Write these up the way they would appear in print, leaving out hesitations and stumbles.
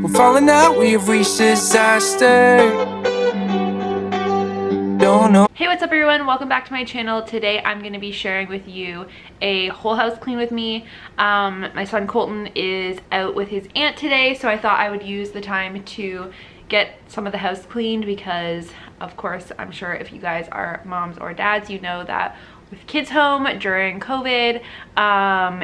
We're falling out, we have reached disaster. Don't know. Hey, what's up everyone? Welcome back to my channel. Today I'm going to be sharing with you a whole house clean with me. My son Colton is out with his aunt today, so I thought I would use the time to get some of the house cleaned because, of course, I'm sure if you guys are moms or dads, you know that with kids home during COVID,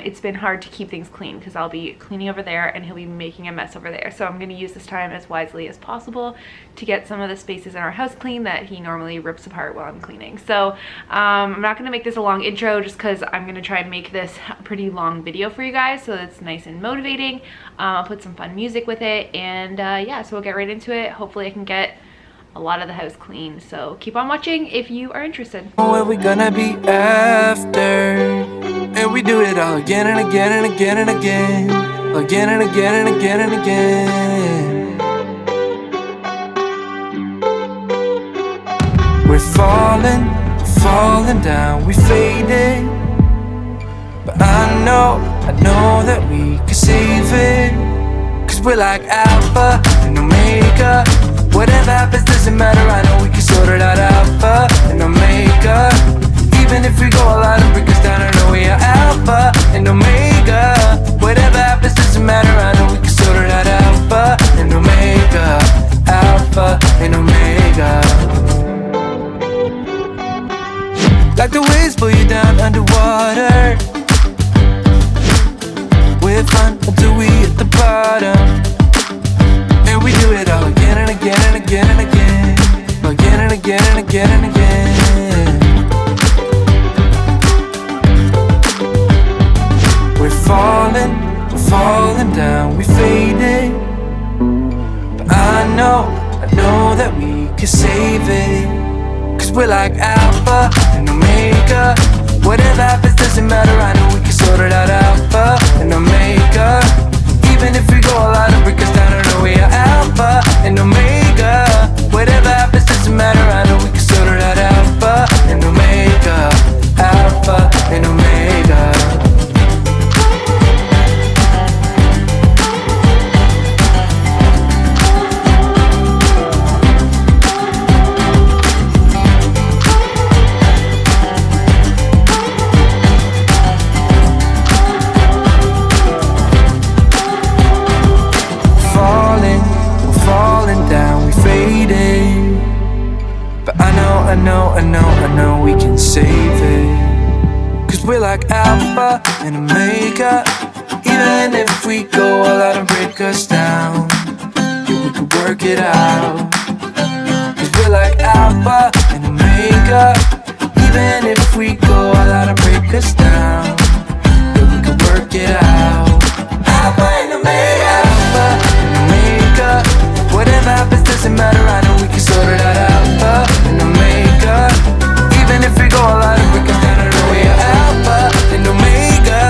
it's been hard to keep things clean because I'll be cleaning over there and he'll be making a mess over there. So I'm going to use this time as wisely as possible to get some of the spaces in our house clean that he normally rips apart while I'm cleaning. So I'm not going to make this a long intro just because I'm going to try and make this a pretty long video for you guys so it's nice and motivating. I'll put some fun music with it, and yeah, so we'll get right into it. Hopefully I can get a lot of the house clean, so keep on watching if you are interested. Where we gonna be after? And we do it all again and again and again and again, again and again and again and again. We're falling down, we faded. But I know that we can save it. Cause we're like Alpha and Omega. Whatever happens doesn't matter, I know we can sort it out. Alpha and Omega. Even if we go all out and break us down, I know we are Alpha and Omega. Whatever happens doesn't matter, I know we can sort it out. Alpha and Omega. Alpha and Omega. Like the waves pull you down underwater. We're fun until we hit the bottom. And we do it all again and again and again and again, again and again and again and again. We're falling down, we faded. But I know that we can save it. Cause we're like Alpha and Omega. Whatever happens doesn't matter, I know we can sort it out. Alpha and Omega. Even if we go all out and break us down, I know we are Alpha and Omega. Whatever happens doesn't matter, I know we can sort it out. Alpha and Omega. Alpha and Omega. I know we can save it. Cause we're like Alpha and Omega. Even if we go all out and break us down, yeah, we can work it out. Cause we're like Alpha and Omega. Even if we go all out and break us down, yeah, we can work it out. Alpha and Omega. Alpha and Omega. Whatever happens doesn't matter, I know we can sort it out. Alpha and Omega. Even if we go all out and break us down, I know we are Alpha and Omega.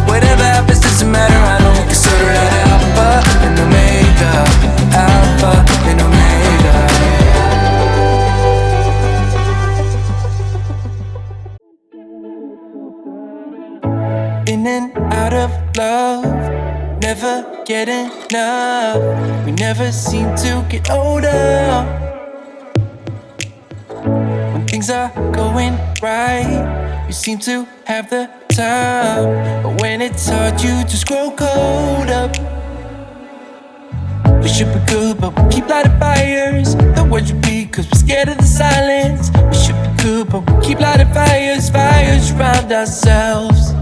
Whatever happens doesn't matter, I know we can sort it out. Alpha and Omega. Alpha and Omega. In and out of love, never get enough. We never seem to get older. Things are going right, you seem to have the time. But when it's hard, you just grow cold up. We should be good, but we keep lighting fires. The words repeat, cause we're scared of the silence. We should be good, but we keep lighting fires, fires around ourselves.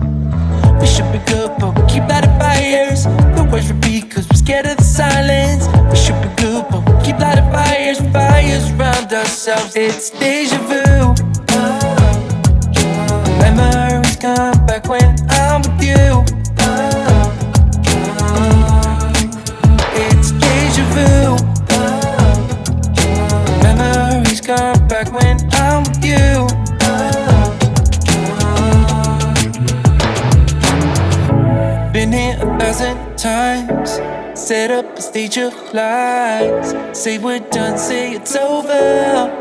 We should be good, but we keep lighting fires. The words repeat, cause we're scared of the silence. We should be good, but we keep lighting fires, fires around ourselves. It's deja vu. Memories come back when I'm with you. It's deja vu. Memories come back when I'm with you. Been here 1,000 times, set up a stage of lies. Say we're done, say it's over.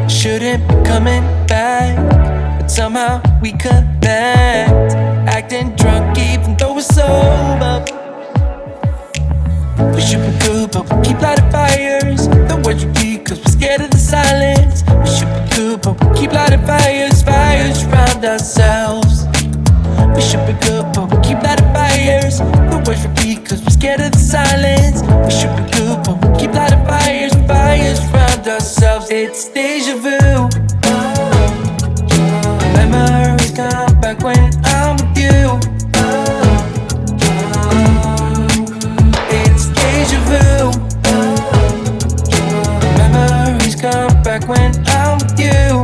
Shouldn't be coming back, but somehow we connect. Acting drunk even though we're sober. should be good, but we keep lighting fires. The words repeat, cause we're scared of the silence. We should be good, but we keep lighting fires, fires around ourselves. We should be good, but we keep lighting fires. The words repeat, cause we're scared of the silence. We should be good, but we keep lighting fires, fires around ourselves. It's deja vu. Memories come back when I'm with you. It's deja vu. Memories come back when I'm with you.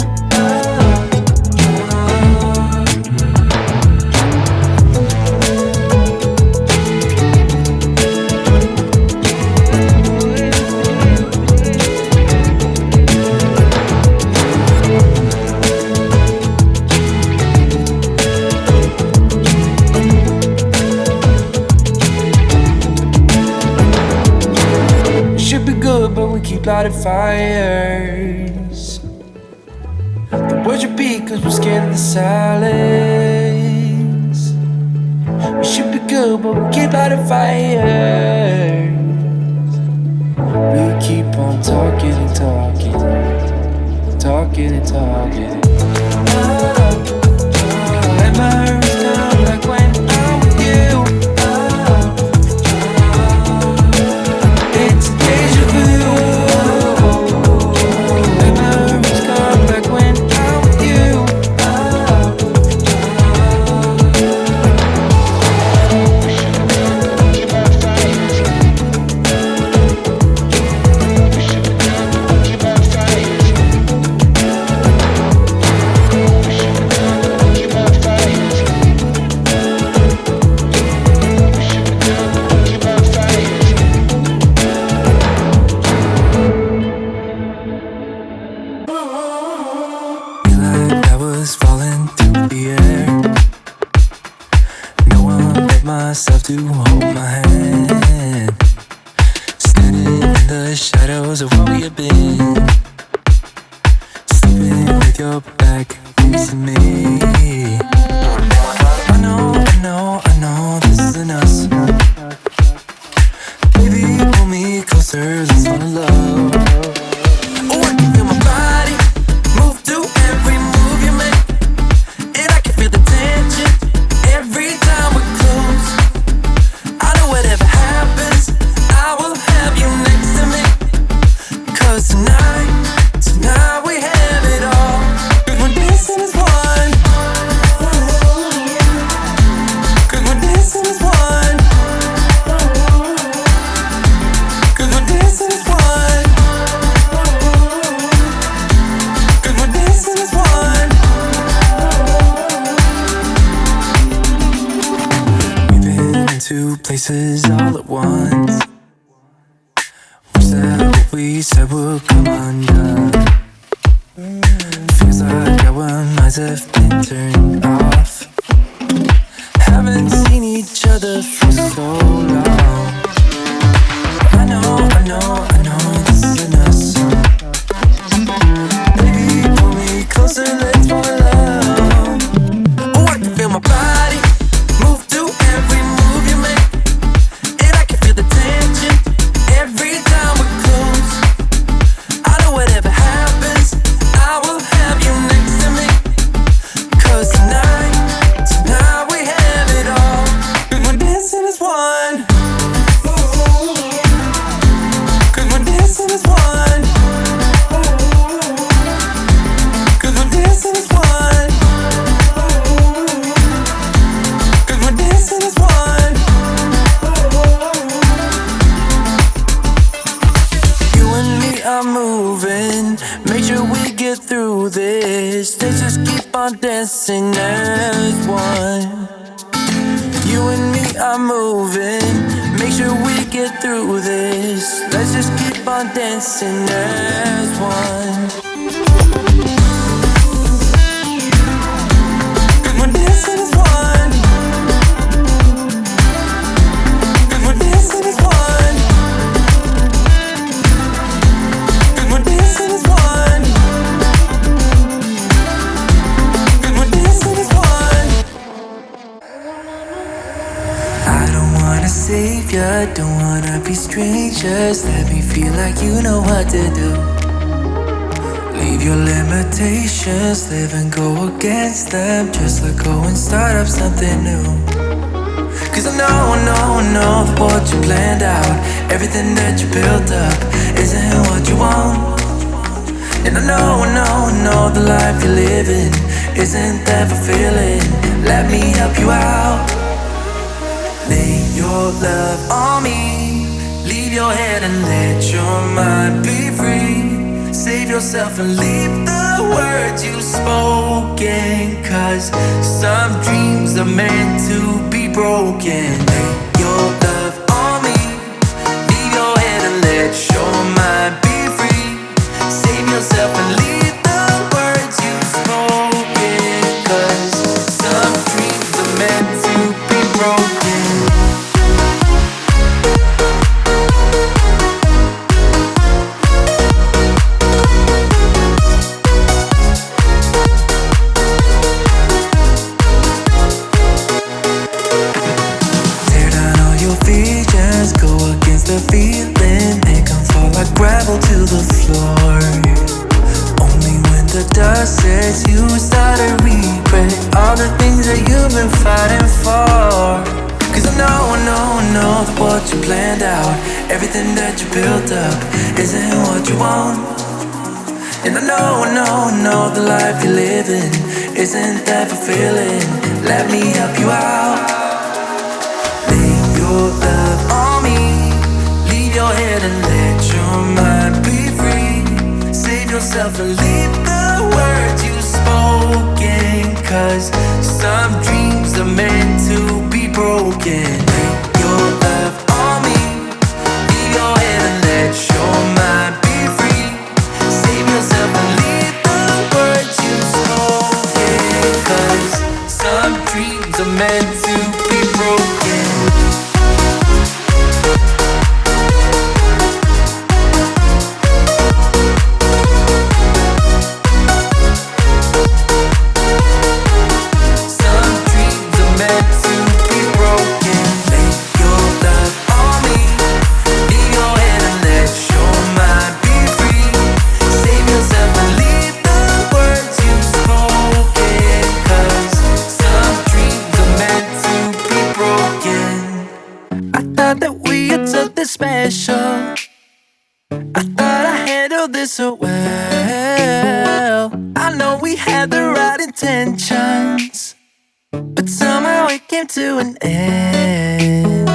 But we keep lighting fires. The words repeat cause we're scared of the silence. We should be good but we keep lighting fires. We keep on talking and talking, talking and talking. Memories come back when I'm with you. It's deja vu. Memories come back when I'm with you. Myself to hold my hand, standing in the shadows of where we have been, sleeping with your back facing me. I know this isn't us. Baby, pull me closer, let's fall in love. Oh, I can feel my body move to every move you make, and I can feel the tension every time we're close. I know whatever happens, I will have you next to me. Cause tonight we have it all. Cause we're dancing as one. Cause we're dancing as one. Cause we're dancing as one. Cause we're dancing as one. We've been into places all at once. Wish that what we said would come undone. Feels like our minds have been turned off. Haven't seen each other for so long. I know this isn't us. Baby, pull me closer, let's fall in love. Oh, I can feel my body move to every move you make, and I can feel the tension every time we're close. I know whatever happens, I will have you next to me. Cause tonight we have it all. Cause we're dancing as one. Cause we're dancing as one. Cause we're dancing as one. Cause we're dancing as one. You and me are moving, make sure we get through this. Let's just keep on dancing as one. You and me are moving, make sure we get through this. Let's just keep on dancing as one. Cause we're dancing as one. Cause we're dancing as one. Cause we're dancing as one. Cause we're dancing as one. I don't wanna wanna save ya, don't wanna be strangers. Let me feel like you know what to do. Leave your limitations, live and go against them. Just let go and start up something new. Cause I know that what you planned out, everything that you built up, isn't what you want. And I know the life you're living isn't that fulfilling. Let me help you out. Lay your love on me, leave your head and let your mind be free. Save yourself and leave the words you've spoken. Cause some dreams are meant to be broken. Lay your love on me, leave your head and let your mind be free. Save yourself and leave the words you've spoken. Cause some dreams are meant to be broken. Gravel to the floor. Only when the dust sets you start to regret all the things that you've been fighting for. Cause I know that what you planned out, everything that you built up, isn't what you want. And I know the life you're living isn't that fulfilling. Let me help you out. Lay your love on me, leave your head and let your mind be free. Save yourself and leave the words you've spoken. Cause some dreams are meant to be broken. Lay your love on me, leave your head and let your mind be free. Save yourself and leave the words you've spoken. Cause some dreams are meant to be broken. Special. I thought I handled this so well. I know we had the right intentions, but somehow it came to an end.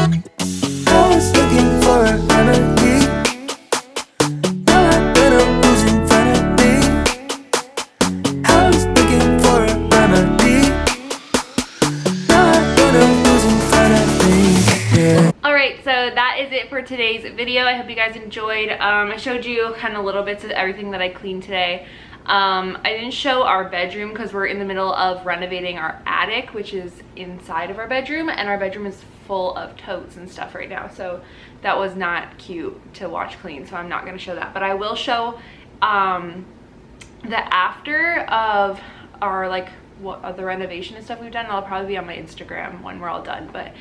I was looking for a remedy. Now I know who's in front of me. I was looking for a remedy. Now I know who's in front of me. Yeah. Alright, so that is it for today's video. I hope you guys enjoyed. I showed you kind of little bits of everything that I cleaned today. I didn't show our bedroom because we're in the middle of renovating our attic, which is inside of our bedroom, and our bedroom is full of totes and stuff right now, so that was not cute to watch clean, so I'm not going to show that. But I will show the after of our the renovation and stuff we've done. I'll probably be on my Instagram when we're all done. But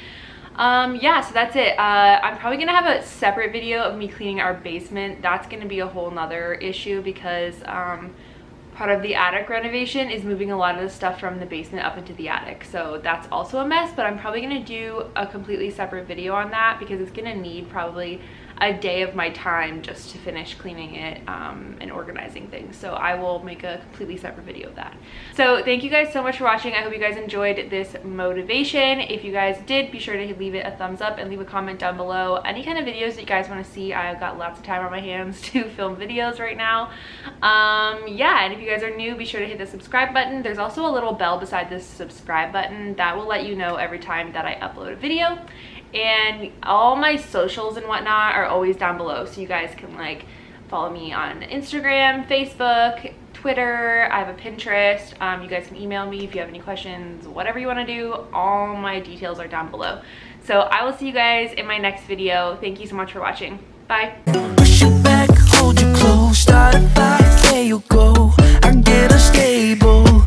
yeah, so that's it. I'm probably gonna have a separate video of me cleaning our basement. That's gonna be a whole nother issue because part of the attic renovation is moving a lot of the stuff from the basement up into the attic, so that's also a mess. But I'm probably gonna do a completely separate video on that because it's gonna need probably a day of my time just to finish cleaning it and organizing things. So I will make a completely separate video of that. So thank you guys so much for watching. I hope you guys enjoyed this motivation. If you guys did, be sure to leave it a thumbs up and leave a comment down below. Any kind of videos that you guys want to see. I've got lots of time on my hands to film videos right now. Yeah, and if you guys are new, be sure to hit the subscribe button. There's also a little bell beside this subscribe button that will let you know every time that I upload a video. And all my socials and whatnot are always down below, so you guys can follow me on Instagram, Facebook, Twitter. I have a Pinterest. You guys can email me if you have any questions, whatever you want to do. All my details are down below. So I will see you guys in my next video. Thank you so much for watching. Bye. Push it back, hold you close, start a fight, there you go. I get unstable.